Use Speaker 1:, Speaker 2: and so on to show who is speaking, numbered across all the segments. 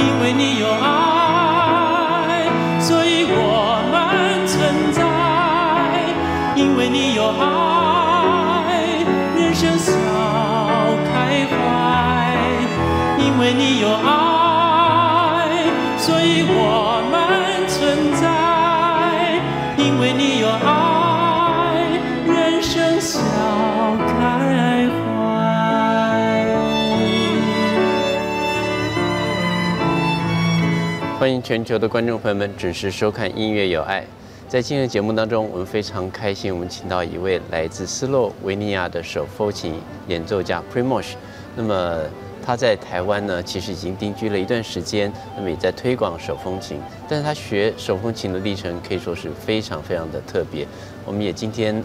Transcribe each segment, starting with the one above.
Speaker 1: 因为你有爱，所以我们存在。因为你有爱，人生笑开怀。因为你有爱，所以我们存在。因为你有爱，人生笑开怀。
Speaker 2: 欢迎全球的观众朋友们准时收看《音乐有爱》。在今天的节目当中，我们非常开心，我们请到一位来自斯洛维尼亚的手风琴演奏家 Primoz。那么他在台湾呢，其实已经定居了一段时间，那么也在推广手风琴。但是他学手风琴的历程可以说是非常非常的特别。我们也今天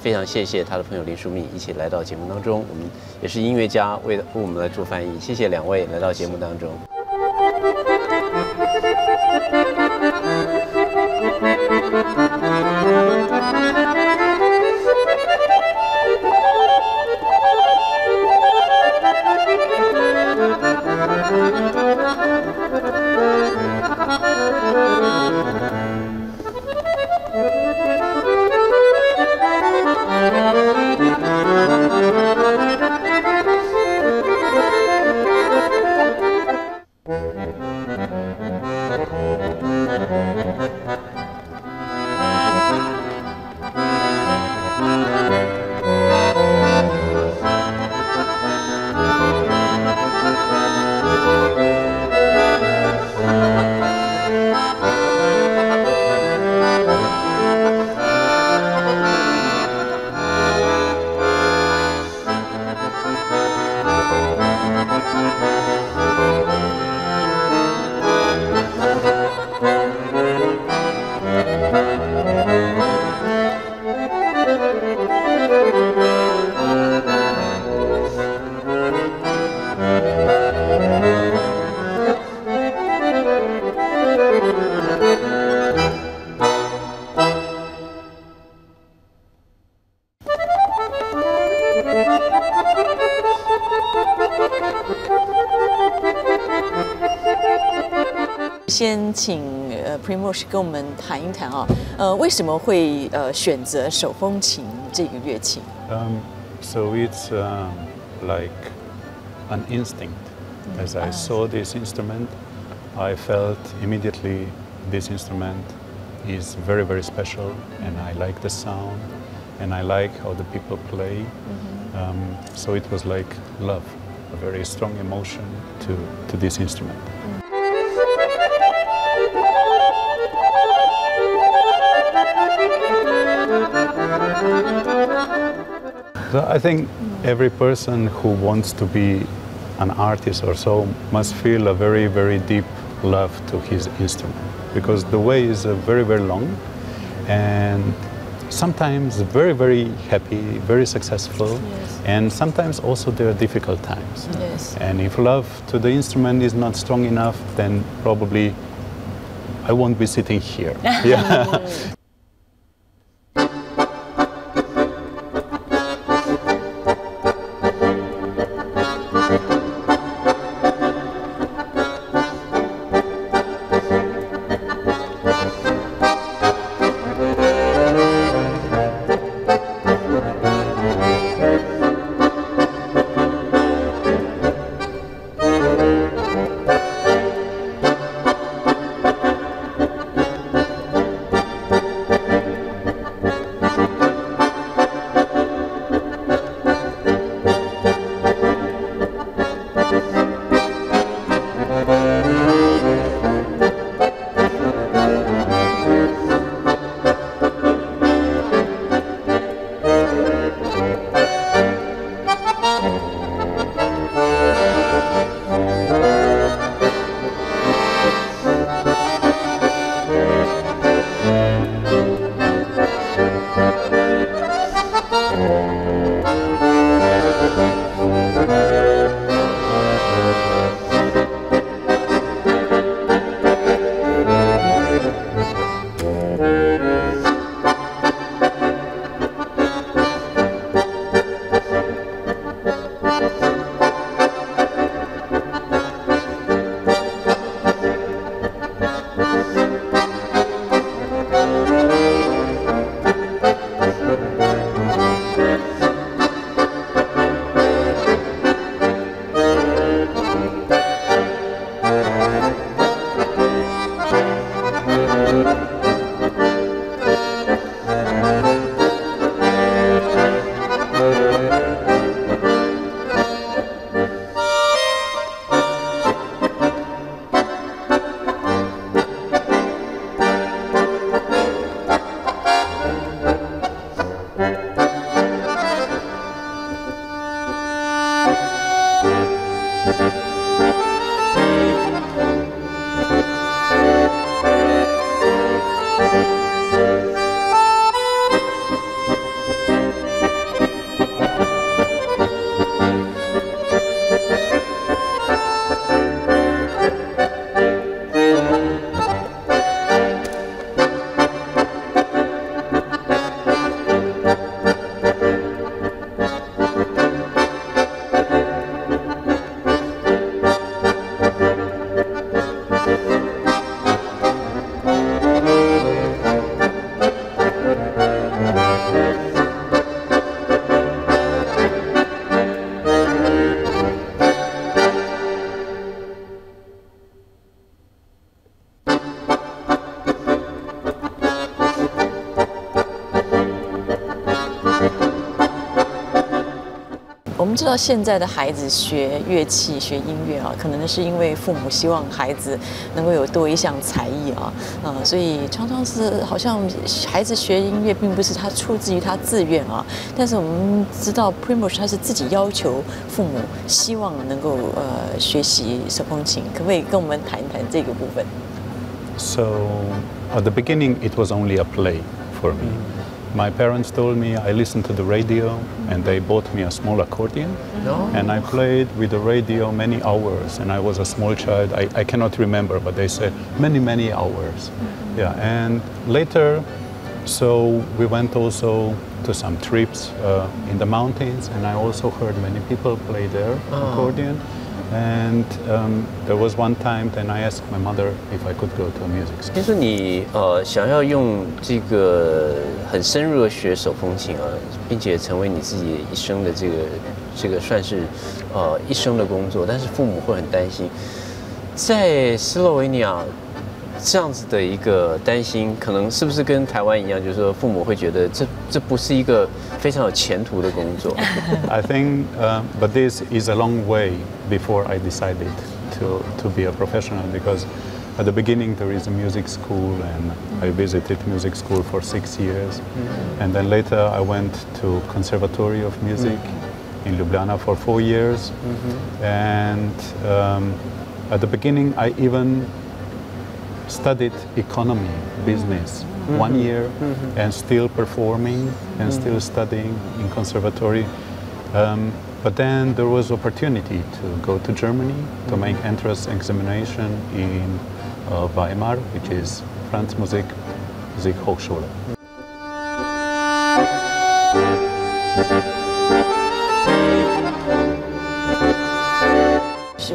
Speaker 2: 非常谢谢他的朋友林淑敏一起来到节目当中，我们也是音乐家为我们来做翻译，谢谢两位来到节目当中。
Speaker 3: 先请Primoz 跟我们谈一谈啊，为什么会选择手风琴这个乐器
Speaker 4: ？So it's like an instinct. As I saw this instrument, I felt immediately this instrument is very, very special, and I like the sound, and I like how the people play. So it was like love, a very strong emotion to this instrument. So I think every person who wants to be an artist or so must feel a very, very deep love to his instrument, because the way is very, very long, and sometimes very, very happy, very successful, yes. And sometimes also there are difficult times.
Speaker 3: Yes.
Speaker 4: And if love to the instrument is not strong enough, then probably I won't be sitting here. Yeah.
Speaker 3: 们知道现在的孩子学乐器、学音乐啊，可能是因为父母希望孩子能够有多一项才艺啊，所以常常是好像孩子学音乐并不是他出自于他自愿啊，但是我们知道 Primoz 他是自己要求父母希望能够学习手风琴，可不可以跟我们谈一谈这个部分？
Speaker 4: So at the beginning, it was only a play for me. My parents told me I listened to the radio, and they bought me a small accordion, and I played with the radio many hours. And I was a small child. I cannot remember, but they said many hours. Yeah, and later, so we went also to some trips in the mountains, and I also heard many people play their accordion. And there was one time, then I asked my mother if I could go to a music school.
Speaker 2: 就是你想要用这个很深入的学手风琴啊，并且成为你自己一生的这个算是一生的工作，但是父母会很担心，在斯洛维尼亚这样子的一个担心，可能是不是跟台湾一样，就是说父母会觉得这不是一个非常有前途的工作。
Speaker 4: I think, but this is a long way before I decided to be a professional, because at the beginning there is a music school, and I visited music school for 6 years, and then later I went to Conservatory of Music in Ljubljana for 4 years, and at the beginning I even studied economy, business, 1 year, and still performing and still studying in conservatory. But then there was opportunity to go to Germany to make entrance examination in Weimar, which is Franz Musikhochschule.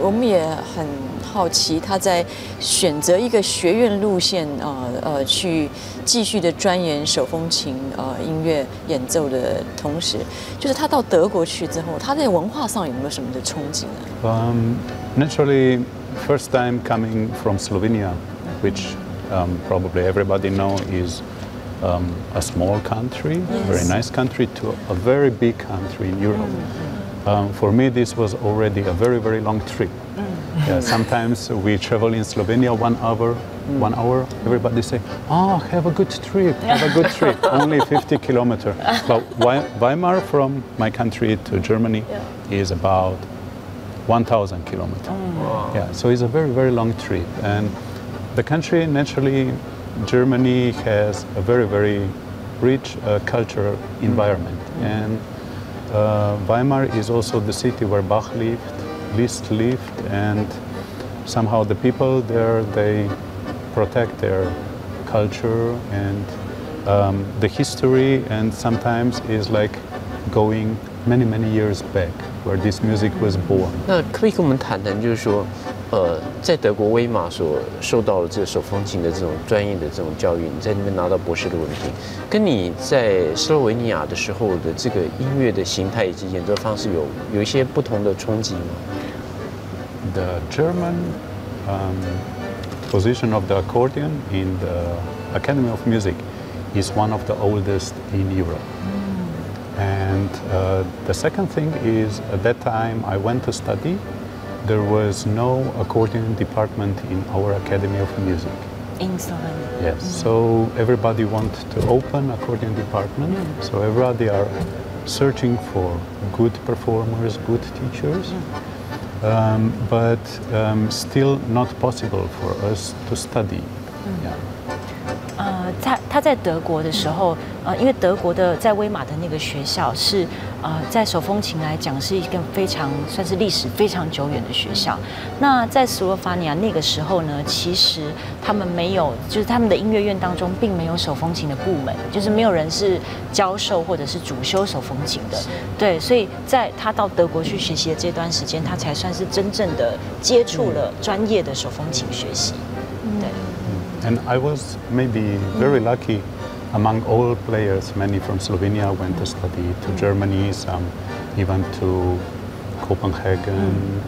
Speaker 3: 我们也很好奇，他在选择一个学院路线，去继续的钻研手风琴音乐演奏的同时，就是他到德国去之后，他在文化上有没有什么的冲击呢
Speaker 4: ？Naturally, first time coming from Slovenia, which probably everybody know is a small country, very nice country, to a very big country in Europe. For me, this was already a very long trip. Yeah, sometimes we travel in Slovenia 1 hour. 1 hour, everybody say, "Oh, have a good trip, have a good trip." Only 50 kilometers. But Weimar from my country to Germany is about 1,000 kilometers. Yeah, so it's a very long trip. And the country, naturally, Germany has a very rich cultural environment. And Weimar is also the city where Bach Liszt lived, and somehow the people there, they protect their culture and the history, and sometimes is like going many years back where this music was born.
Speaker 2: 那可以跟我们谈谈，就是说，在德国威马所受到的这个手风琴的这种专业的这种教育，你在那边拿到博士的文凭，跟你在斯洛维尼亚的时候的这个音乐的形态以及演奏方式有一些不同的冲击吗？
Speaker 4: The German position of the accordion in the Academy of Music is one of the oldest in Europe. And the second thing is, at that time I went to study, there was no accordion department in our Academy of Music.
Speaker 3: In Slovenia.
Speaker 4: Yes, so everybody wanted to open accordion department, so everybody are searching for good performers, good teachers, but still not possible for us to study. Yeah.
Speaker 5: 他在德国的时候，因为德国的在威马的那个学校是，在手风琴来讲是一个非常算是历史非常久远的学校。那在斯洛伐尼亚那个时候呢，其实他们没有，就是他们的音乐院当中并没有手风琴的部门，就是没有人是教授或者是主修手风琴的。对，所以在他到德国去学习的这段时间，他才算是真正的接触了专业的手风琴学习。对。
Speaker 4: And I was maybe very lucky among all players. Many from Slovenia went to study to Germany, some even to Copenhagen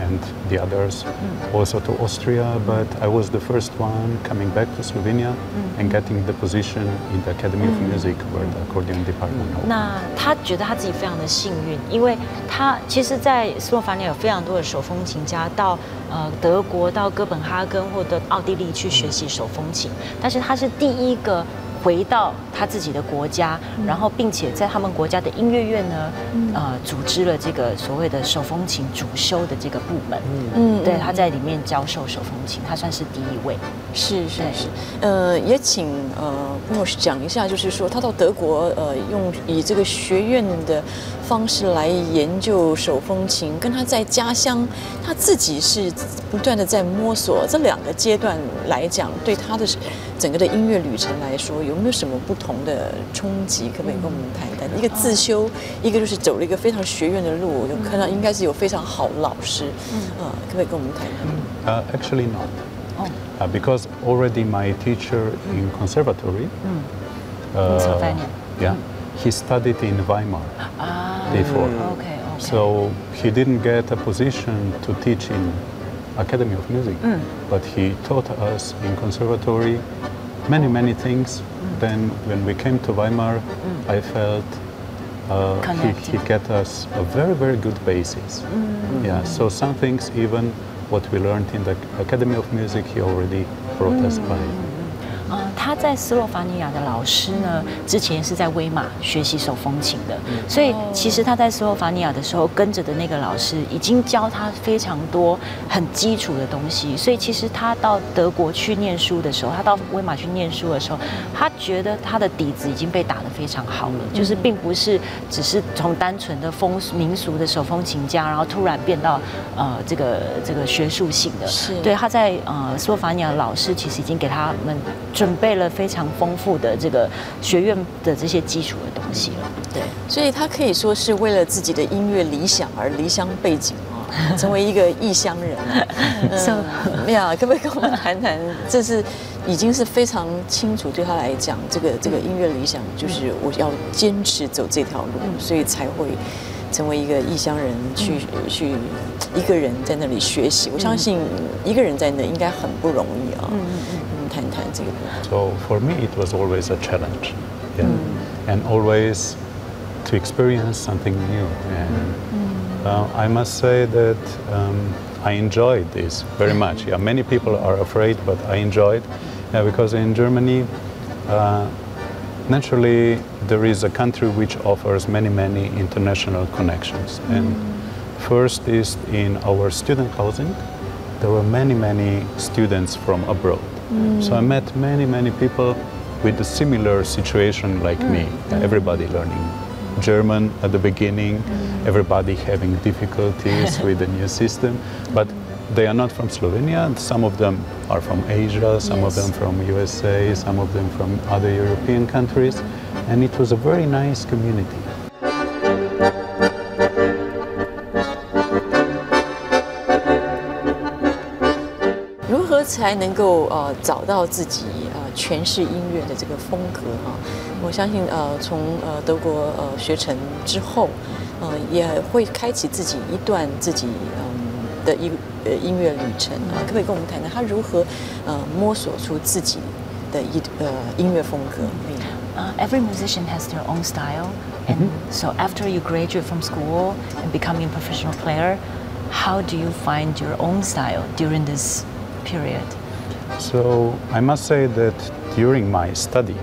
Speaker 4: and the others, also to Austria, but I was the first one coming back to Slovenia and getting the position in the Academy of Music where the accordion department opened.
Speaker 5: 那他觉得他自己非常的幸运，因为他其实，在斯洛伐尼亚有非常多的手风琴家到德国、到哥本哈根或者奥地利去学习手风琴，但是他是第一个回到他自己的国家，然后并且在他们国家的音乐院呢，组织了这个所谓的手风琴主修的这个部门。对，他在里面教授手风琴，他算是第一位。
Speaker 3: 是。也请Primoz讲一下，就是说他到德国以这个学院的方式来研究手风琴，跟他在家乡他自己是不断的在摸索，这两个阶段来讲，对他的整个的音乐旅程来说，有没有什么不同的冲击？可不可以跟我们谈一谈？一个自修，一个就是走了一个非常学院的路，有看到应该是有非常好的老师，可不可以跟我们谈谈
Speaker 4: ？Actually not. Because already my teacher in conservatory, yeah, he studied in Weimar before.
Speaker 5: Okay.
Speaker 4: So he didn't get a position to teach in Academy of Music, but he taught us in conservatory many things. Then when we came to Weimar, I felt he get us a very good basis. Yeah, so some things, even what we learned in the Academy of Music, he already brought us by.
Speaker 5: 他在斯洛伐尼亚的老师呢，之前是在威马学习手风琴的，所以其实他在斯洛伐尼亚的时候跟着的那个老师已经教他非常多很基础的东西，所以其实他到德国去念书的时候，他到威马去念书的时候，他觉得他的底子已经被打得非常好了，就是并不是只是从单纯的民俗的手风琴家，然后突然变到这个学术性的。对，他在斯洛伐尼亚的老师其实已经给他们准备了非常丰富的这个学院的这些基础的东西了。
Speaker 3: 对，所以他可以说是为了自己的音乐理想而离乡背井成为一个异乡人。可不可以跟我们谈谈？这是已经是非常清楚对他来讲，这个音乐理想就是我要坚持走这条路，所以才会成为一个异乡人去一个人在那里学习。我相信一个人在那应该很不容易啊。谈谈这个。
Speaker 4: So for me, it was always a challenge, and always to experience something new. And I must say that I enjoyed this very much. Yeah, many people are afraid, but I enjoyed because in Germany, naturally, there is a country which offers many international connections. And first is in our student housing, there were many students from abroad. So I met many people with a similar situation like me. Everybody learning German at the beginning, everybody having difficulties with the new system, but they are not from Slovenia. Some of them are from Asia, some of them from USA, some of them from other European countries, and it was a very nice community.
Speaker 3: 如何才能够找到自己诠释音乐的这个风格哈？我相信从德国学成之后，也会开启自己一段自己的音乐旅程啊。可不可以跟我们谈谈他如何摸索出自己的音乐风格
Speaker 5: ？Every musician has their own style, and so after you graduate from school and becoming a professional player, how do you find your own style during this period?
Speaker 4: So I must say that during my study,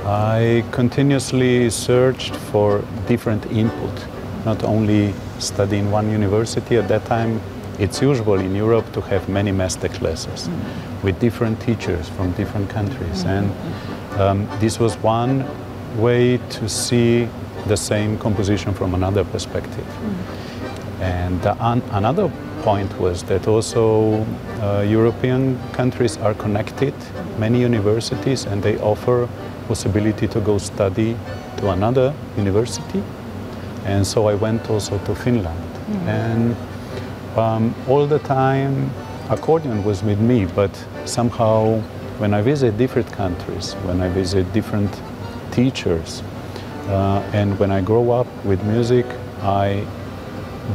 Speaker 4: I continuously searched for different input, not only study in one university. At that time, it's usual in Europe to have many master classes with different teachers from different countries. And this was one way to see the same composition from another perspective. And another point was that also European countries are connected, many universities, and they offer possibility to go study to another university. And so I went also to Finland. And all the time accordion was with me, but somehow when I visit different countries, when I visit different teachers, and when I grow up with music, I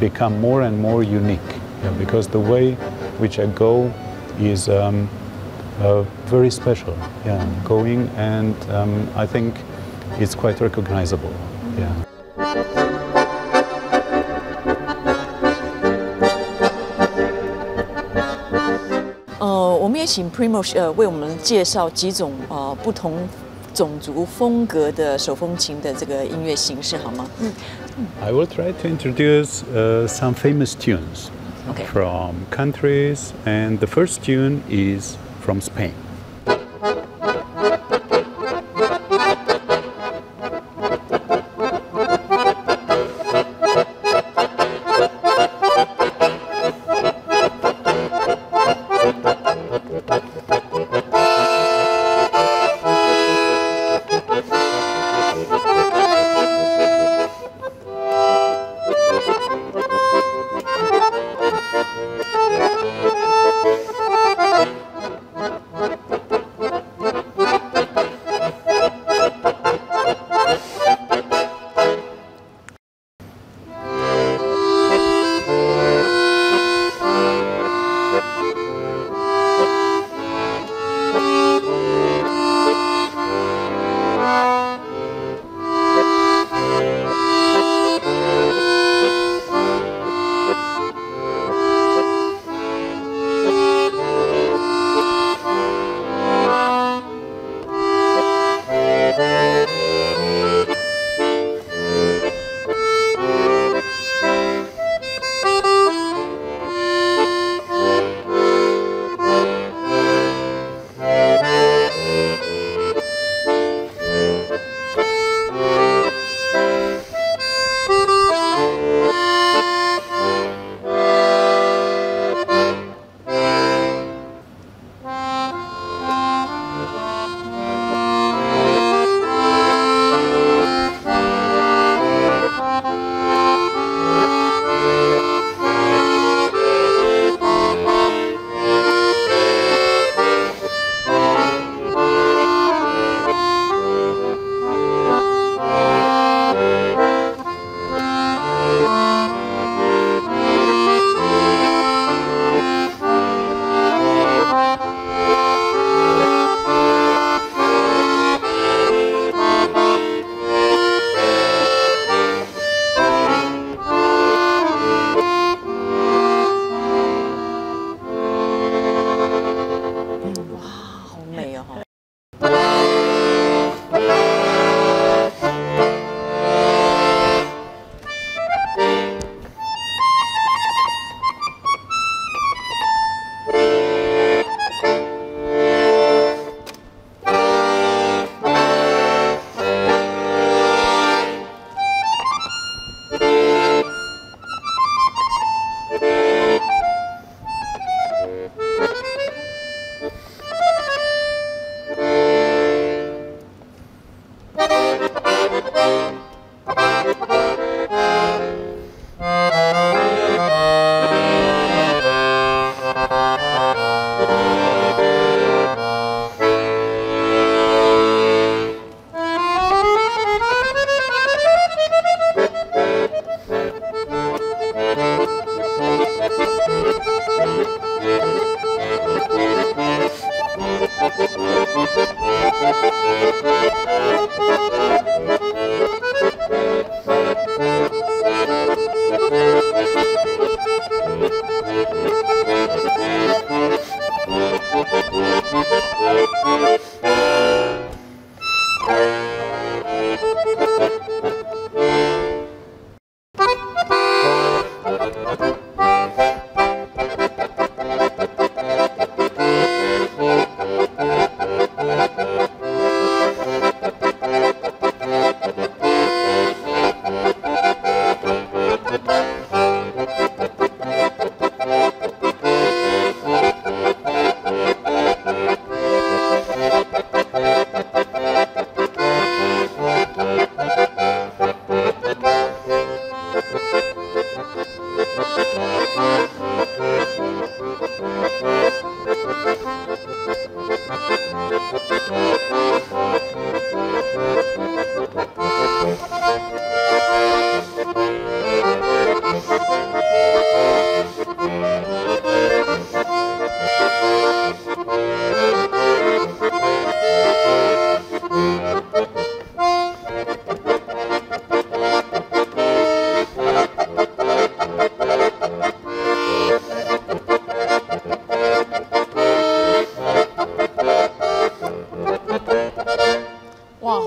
Speaker 4: become more and more unique. Yeah, because the way which I go is very special. Yeah, going and I think it's quite recognizable. Yeah.
Speaker 3: 我们也请 Primoz 为我们介绍几种不同种族风格的手风琴的这个音乐形式，好吗
Speaker 4: I will try to introduce some famous tunes from countries, and the first tune is from Spain.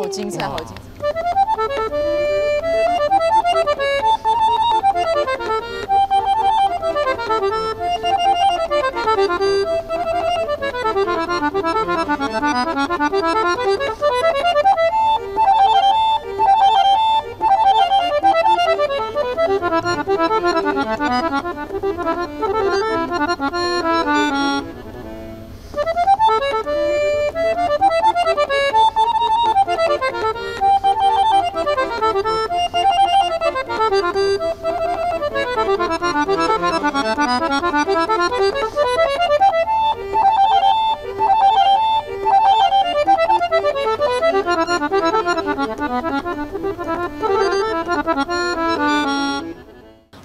Speaker 3: 精彩，好精彩！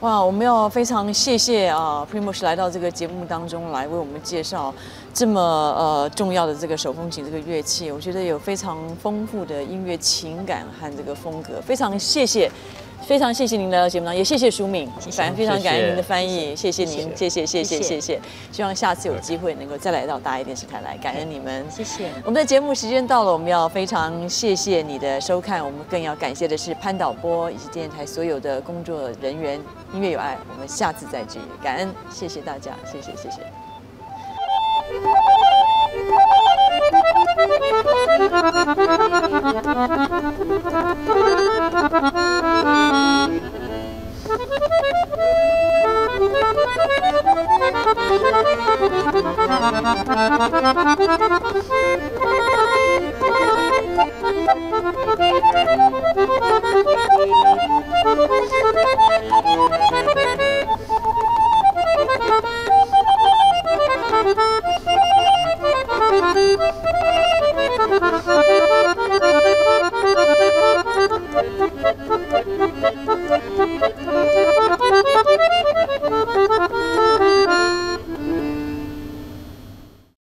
Speaker 3: 哇，我们要非常谢谢Primoz 来到这个节目当中来为我们介绍这么重要的这个手风琴这个乐器，我觉得有非常丰富的音乐情感和这个风格，非常谢谢。非常谢谢您来到节目当中，也谢谢淑敏，反正非常感恩您的翻译，谢谢您，谢谢。希望下次有机会能够再来到大爱电视台来，感恩你们，
Speaker 5: 谢谢。
Speaker 3: 我们的节目时间到了，我们要非常谢谢你的收看，我们更要感谢的是潘导播以及电视台所有的工作人员，音乐有爱，我们下次再聚，感恩，谢谢大家，谢谢。